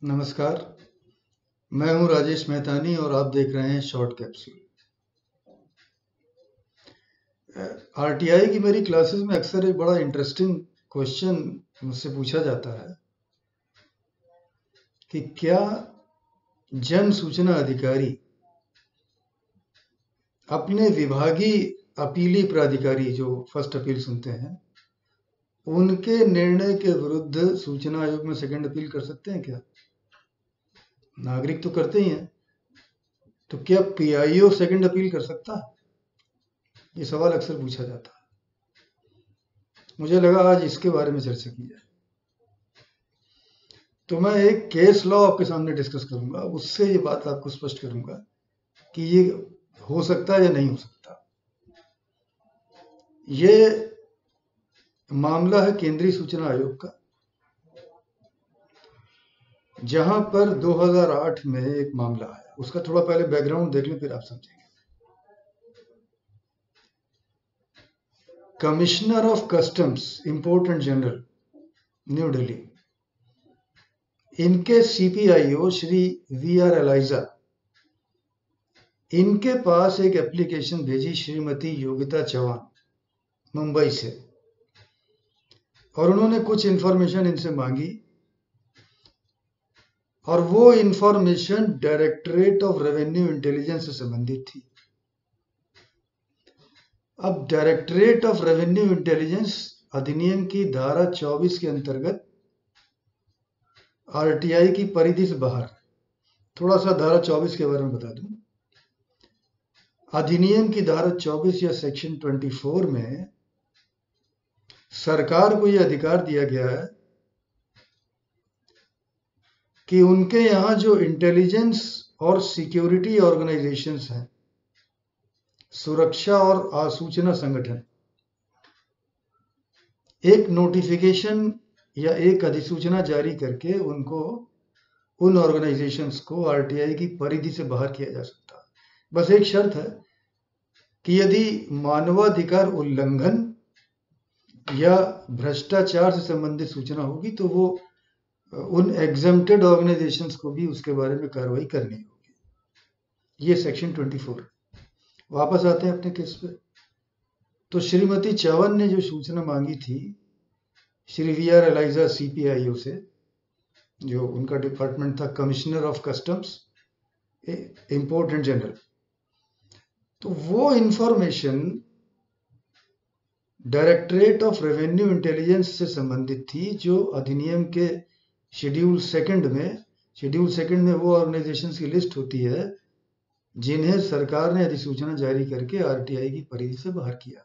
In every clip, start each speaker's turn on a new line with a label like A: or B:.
A: नमस्कार, मैं हूं राजेश मेहतानी और आप देख रहे हैं शॉर्ट कैप्सूल। आरटीआई की मेरी क्लासेस में अक्सर एक बड़ा इंटरेस्टिंग क्वेश्चन मुझसे पूछा जाता है कि क्या जन सूचना अधिकारी अपने विभागीय अपीली प्राधिकारी जो फर्स्ट अपील सुनते हैं उनके निर्णय के विरुद्ध सूचना आयोग में सेकंड अपील कर सकते हैं क्या? नागरिक तो करते ही हैं, तो क्या पीआईओ सेकंड अपील कर सकता है? ये सवाल अक्सर पूछा जाता है। मुझे लगा आज इसके बारे में चर्चा की जाए। तो मैं एक केस लॉ आपके सामने डिस्कस करूंगा, उससे ये बात आपको स्पष्ट करूंगा कि ये हो सकता है या नहीं हो सकता। ये मामला है केंद्रीय सूचना आयोग का, जहां पर 2008 में एक मामला आया। उसका थोड़ा पहले बैकग्राउंड देख लें, फिर आप समझेंगे। Commissioner of customs, import and general, new Delhi, इनके सीपीआईओ श्री वीआर एलाइजा, इनके पास एक एप्लीकेशन भेजी श्रीमती योगिता चौहान मुंबई से, और उन्होंने कुछ इंफॉर्मेशन इनसे मांगी, और वो information directorate of revenue intelligence से संबंधित थी। अब डायरेक्टरेट ऑफ रेवेन्यू इंटेलिजेंस अधिनियम की धारा 24 के अंतर्गत आरटीआई की परिधि से बाहर। थोड़ा सा धारा 24 के बारे में बता दूं। अधिनियम की धारा 24 या सेक्शन 24 में सरकार को यह अधिकार दिया गया है कि उनके यहाँ जो इंटेलिजेंस और सिक्योरिटी ऑर्गेनाइजेशंस हैं, सुरक्षा और आसूचना संगठन, एक नोटिफिकेशन या एक अधिसूचना जारी करके उनको, उन ऑर्गेनाइजेशंस को आरटीआई की परिधि से बाहर किया जा सकता है। बस एक शर्त है कि यदि मानवाधिकार उल्लंघन या भ्रष्टाचार से संबंधित सूचना होगी तो वो उन एग्जेम्प्टेड ऑर्गेनाइजेशंस को भी उसके बारे में कार्रवाई करनी होगी। ये सेक्शन 24। वापस आते हैं अपने केस पे। तो श्रीमती चौहान ने जो सूचना मांगी थी श्री वीआर एलाइजा सीपीआईओ से, जो उनका डिपार्टमेंट था commissioner of customs, import and general, तो वो information directorate of revenue intelligence से संबंधित थी, जो अधिनियम के शेड्यूल सेकंड में वो ऑर्गेनाइजेशंस की लिस्ट होती है जिन्हें सरकार ने अधिसूचना जारी करके आरटीआई की परिधि से बाहर किया।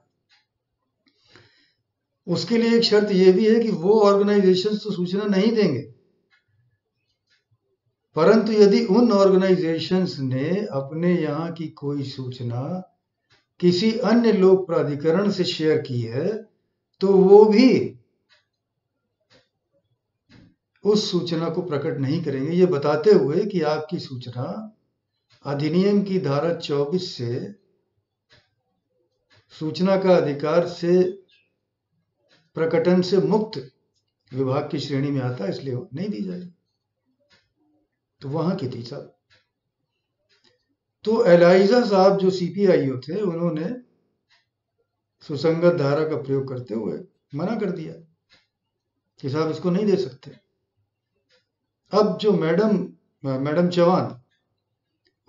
A: उसके लिए एक शर्त यह भी है कि वो ऑर्गेनाइजेशंस तो सूचना नहीं देंगे, परंतु यदि उन ऑर्गेनाइजेशंस ने अपने यहाँ की कोई सूचना किसी अन्य लोक प्राधिकरण से शेयर की है तो वो भी उस सूचना को प्रकट नहीं करेंगे, ये बताते हुए कि आपकी सूचना अधिनियम की धारा 24 से सूचना का अधिकार से प्रकटन से मुक्त विभाग की श्रेणी में आता है, इसलिए नहीं दी जाएगी। तो वहां की थी साहब। तो एलाइजा साहब जो सीपीआईओ थे, उन्होंने सुसंगत धारा का प्रयोग करते हुए मना कर दिया कि साहब इसको नहीं दे सकते। अब जो मैडम चौहान,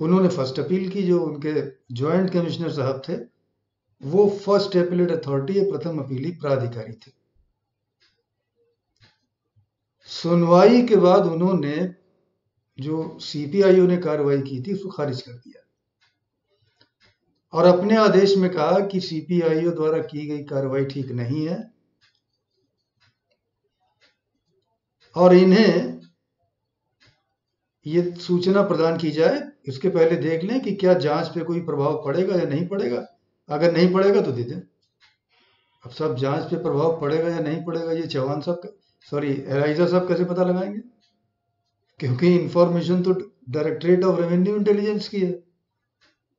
A: उन्होंने फर्स्ट अपील की। जो उनके ज्वाइंट कमिश्नर साहब थे वो फर्स्ट एपीलेट अथॉरिटी या प्रथम अपीली प्राधिकारी थे। सुनवाई के बाद उन्होंने जो सीपीआईओ ने कार्रवाई की थी उसको खारिज कर दिया और अपने आदेश में कहा कि सीपीआईओ द्वारा की गई कार्रवाई ठीक नहीं है और इन्हें ये सूचना प्रदान की जाए, इसके पहले देख लें कि क्या जांच पे कोई प्रभाव पड़ेगा या नहीं पड़ेगा। अगर नहीं पड़ेगा तो दे दें। अब साहब जांच पे प्रभाव पड़ेगा या नहीं पड़ेगा ये चौहान साहब, एलाइजा साहब कैसे पता लगाएंगे? क्योंकि इंफॉर्मेशन तो डायरेक्टरेट ऑफ रेवेन्यू इंटेलिजेंस की है,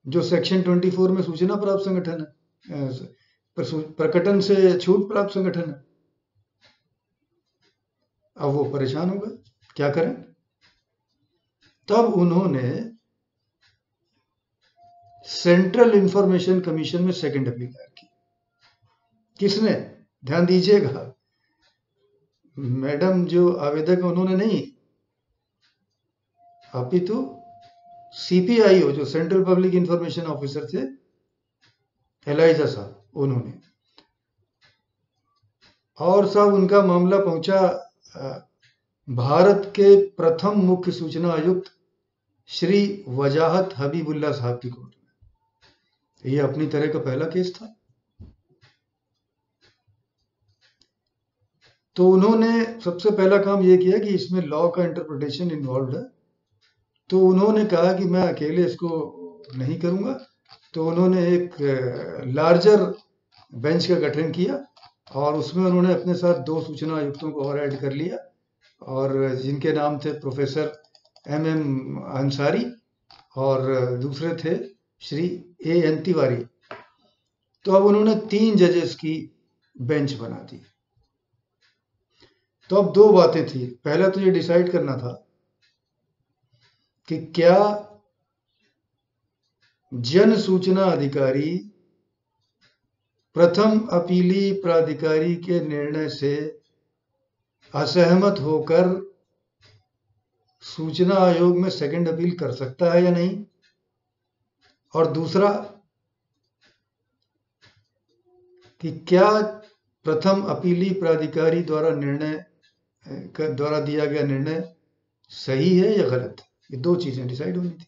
A: जो सेक्शन 24 में सूचना प्राप्त संगठन है, प्रकटन से छूट प्राप्त संगठन है। अब वो परेशान हो गए, क्या करें? तब उन्होंने सेंट्रल इंफॉर्मेशन कमीशन में सेकंड अपील दायर की। किसने? ध्यान दीजिएगा, मैडम जो आवेदक उन्होंने नहीं, अपितु सीपीआईओ जो सेंट्रल पब्लिक इंफॉर्मेशन ऑफिसर थे, एलाइजा साहब, उन्होंने। और साहब उनका मामला पहुंचा भारत के प्रथम मुख्य सूचना आयुक्त श्री वजाहत हबीबुल्ला साहब की कोर्ट में। ये अपनी तरह का पहला केस था। तो उन्होंने सबसे पहला काम ये किया कि इसमें लॉ का इंटरप्रिटेशन इन्वॉल्व है, तो उन्होंने कहा कि मैं अकेले इसको नहीं करूंगा। तो उन्होंने एक लार्जर बेंच का गठन किया और उसमें उन्होंने अपने साथ 2 सूचना आयुक्तों को और ऐड कर लिया, और जिनके नाम थे प्रोफेसर MM अंसारी और दूसरे थे श्री AN तिवारी। तो अब उन्होंने 3 जजेस की बेंच बना दी। तो अब 2 बातें थी। पहला तो ये डिसाइड करना था कि क्या जन सूचना अधिकारी प्रथम अपीली प्राधिकारी के निर्णय से असहमत होकर सूचना आयोग में सेकंड अपील कर सकता है या नहीं, और दूसरा कि क्या प्रथम अपीली प्राधिकारी द्वारा दिया गया निर्णय सही है या गलत। ये 2 चीजें डिसाइड होनी थी।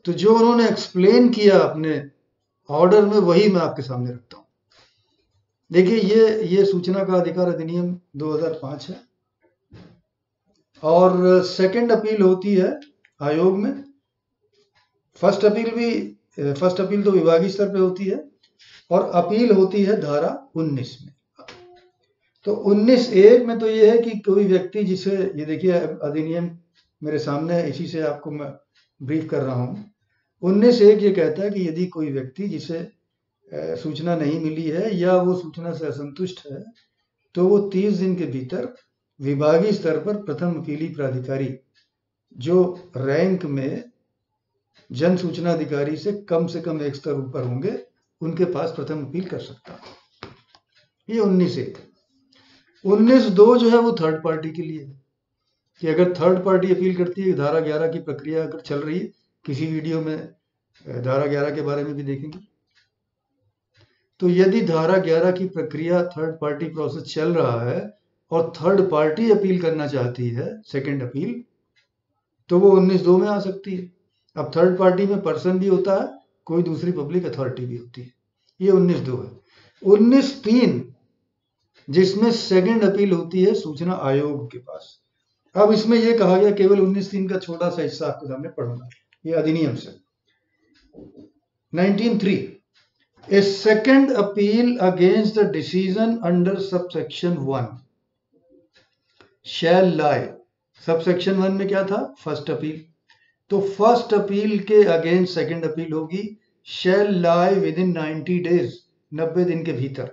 A: तो जो उन्होंने एक्सप्लेन किया अपने ऑर्डर में, वही मैं आपके सामने रखता हूं। देखिए, ये सूचना का अधिकार अधिनियम 2005 है, और सेकंड अपील होती है आयोग में। फर्स्ट अपील तो विभागीय स्तर पे होती है, और अपील होती है धारा 19 में। तो 19(1) में तो ये है कि कोई व्यक्ति जिसे, ये देखिए अधिनियम मेरे सामने है, इसी से आपको मैं ब्रीफ कर रहा हूं। 19(1) ये कहता है कि यदि कोई व्यक्ति जिसे सूचना नहीं मिली है या वो सूचना से असंतुष्ट है, तो वो 30 दिन के भीतर विभागीय स्तर पर प्रथम अपीली प्राधिकारी जो रैंक में जन सूचना अधिकारी से कम 1 स्तर ऊपर होंगे, उनके पास प्रथम अपील कर सकता है। ये 19(1). 19(2) जो है वो थर्ड पार्टी के लिए है, कि अगर थर्ड पार्टी अपील करती है, धारा 11 की प्रक्रिया अगर चल रही है, किसी वीडियो में धारा 11 के बारे में भी देखेंगे। तो यदि धारा 11 की प्रक्रिया थर्ड पार्टी प्रोसेस चल रहा है और थर्ड पार्टी अपील करना चाहती है सेकंड अपील, तो वो 19(2) में आ सकती है। अब थर्ड पार्टी में पर्सन भी होता है, कोई दूसरी पब्लिक अथॉरिटी भी होती है। ये 19(2) है। 19(3) जिसमें सेकंड अपील होती है सूचना आयोग के पास। अब इसमें यह कहा गया, केवल 19(3) का छोटा सा हिस्सा आपके सामने पढ़ूंगा, ये अधिनियम से। 19(3) A second appeal against the decision under subsection 1 shall lie। Subsection 1 में क्या था? First appeal. तो फर्स्ट अपील के अगेंस्ट सेकंड अपील होगी, shall lie within 90 days, 90 दिन के भीतर,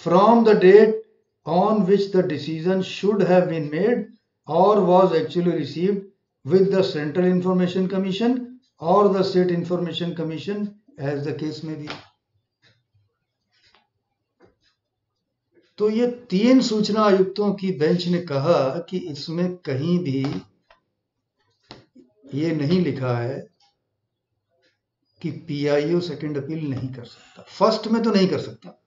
A: from the date on which the decision should have been made or was actually received with the Central Information Commission or the State Information Commission as the case may be। तो ये 3 सूचना आयुक्तों की bench ने कहा कि इसमें कहीं भी ये नहीं लिखा है कि पीआईओ सेकंड अपील नहीं कर सकता। फर्स्ट में तो नहीं कर सकता,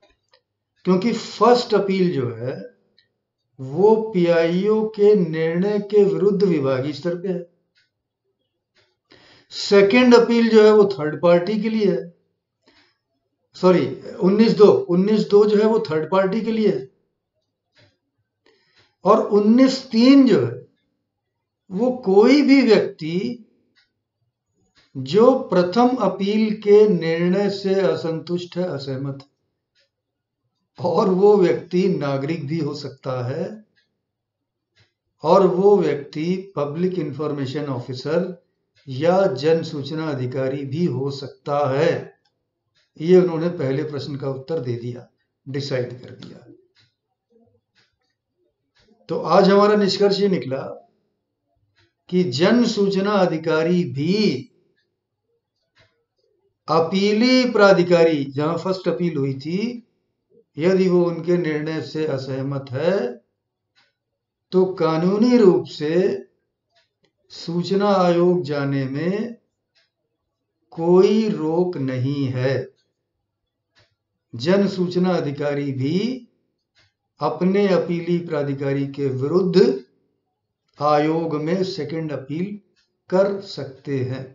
A: क्योंकि फर्स्ट अपील जो है वो पीआईओ के निर्णय के विरुद्ध विभागीय स्तर पे है। सेकंड अपील जो है वो थर्ड पार्टी के लिए है। सॉरी, 19(2) जो है वो थर्ड पार्टी के लिए है, और 19(3) जो है वो कोई भी व्यक्ति जो प्रथम अपील के निर्णय से असंतुष्ट है, असहमत है, और वो व्यक्ति नागरिक भी हो सकता है, और वो व्यक्ति पब्लिक इंफॉर्मेशन ऑफिसर या जन सूचना अधिकारी भी हो सकता है। ये उन्होंने पहले प्रश्न का उत्तर दे दिया, डिसाइड कर दिया। तो आज हमारा निष्कर्ष ये निकला कि जन सूचना अधिकारी भी अपीली प्राधिकारी, जहां फर्स्ट अपील हुई थी, यदि वो उनके निर्णय से असहमत है तो कानूनी रूप से सूचना आयोग जाने में कोई रोक नहीं है। जन सूचना अधिकारी भी अपने अपीली प्राधिकारी के विरुद्ध आयोग में सेकंड अपील कर सकते हैं।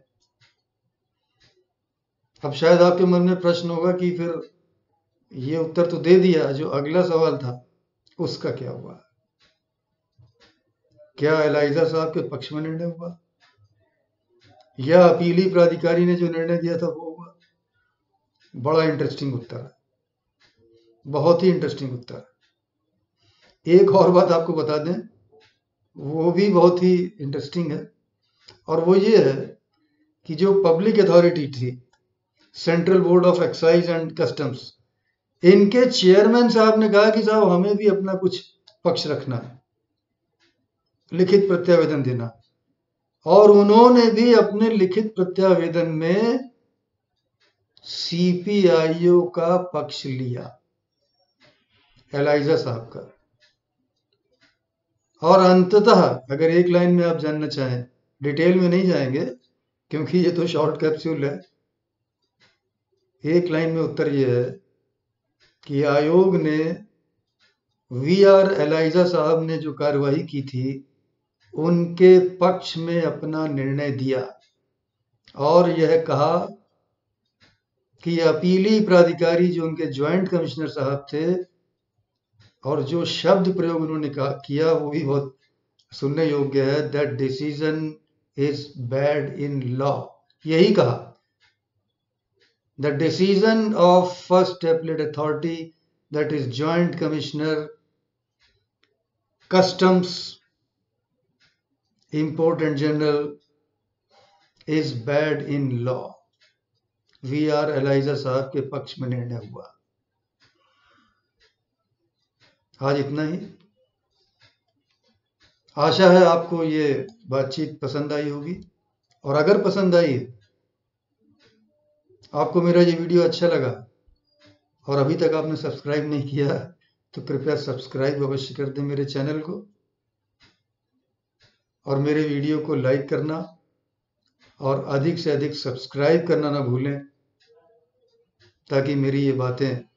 A: अब शायद आपके मन में प्रश्न होगा कि फिर ये उत्तर तो दे दिया, जो अगला सवाल था उसका क्या हुआ? क्या एलाइजा साहब के पक्ष में निर्णय हुआ या अपीली प्राधिकारी ने जो निर्णय दिया था वो हुआ? बड़ा इंटरेस्टिंग उत्तर है, बहुत ही इंटरेस्टिंग उत्तर है। एक और बात आपको बता दें, वो भी बहुत ही इंटरेस्टिंग है, और वो ये है कि जो पब्लिक अथॉरिटी थी, central board of excise and customs, इनके चेयरमैन साहब ने कहा कि साहब हमें भी अपना कुछ पक्ष रखना है, लिखित प्रत्यावेदन देना, और उन्होंने भी अपने लिखित प्रत्यावेदन में सीपीआईओ का पक्ष लिया, एलाइजा साहब का। और अंततः अगर एक लाइन में आप जानना चाहें, डिटेल में नहीं जाएंगे क्योंकि ये तो शॉर्ट कैप्सूल है, एक लाइन में उत्तर ये है कि आयोग ने वीआर एलाइजा साहब ने जो कार्रवाई की थी उनके पक्ष में अपना निर्णय दिया और यह कहा कि अपीली प्राधिकारी जो उनके ज्वाइंट कमिश्नर साहब थे, और जो शब्द प्रयोग उन्होंने किया वो भी बहुत सुनने योग्य है, that decision is bad in law. यही कहा, the decision of first appellate authority, that is joint commissioner customs import and general, is bad in law. VR Eliza साहब के पक्ष में निर्णय हुआ। आज इतना ही। आशा है आपको ये बातचीत पसंद आई होगी, और अगर पसंद आई, आपको मेरा ये वीडियो अच्छा लगा और अभी तक आपने सब्सक्राइब नहीं किया तो कृपया सब्सक्राइब अवश्य कर दें मेरे चैनल को, और मेरे वीडियो को लाइक करना और अधिक से अधिक सब्सक्राइब करना ना भूलें, ताकि मेरी ये बातें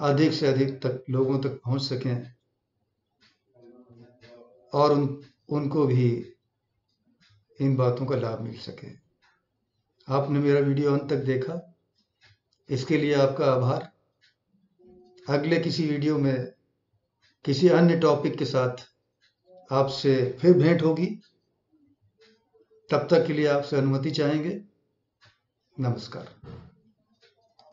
A: अधिक से अधिक तक लोगों तक पहुंच सकें और उनको भी इन बातों का लाभ मिल सके। आपने मेरा वीडियो अंत तक देखा, इसके लिए आपका आभार। अगले किसी वीडियो में किसी अन्य टॉपिक के साथ आपसे फिर भेंट होगी। तब तक के लिए आपसे अनुमति चाहेंगे। नमस्कार।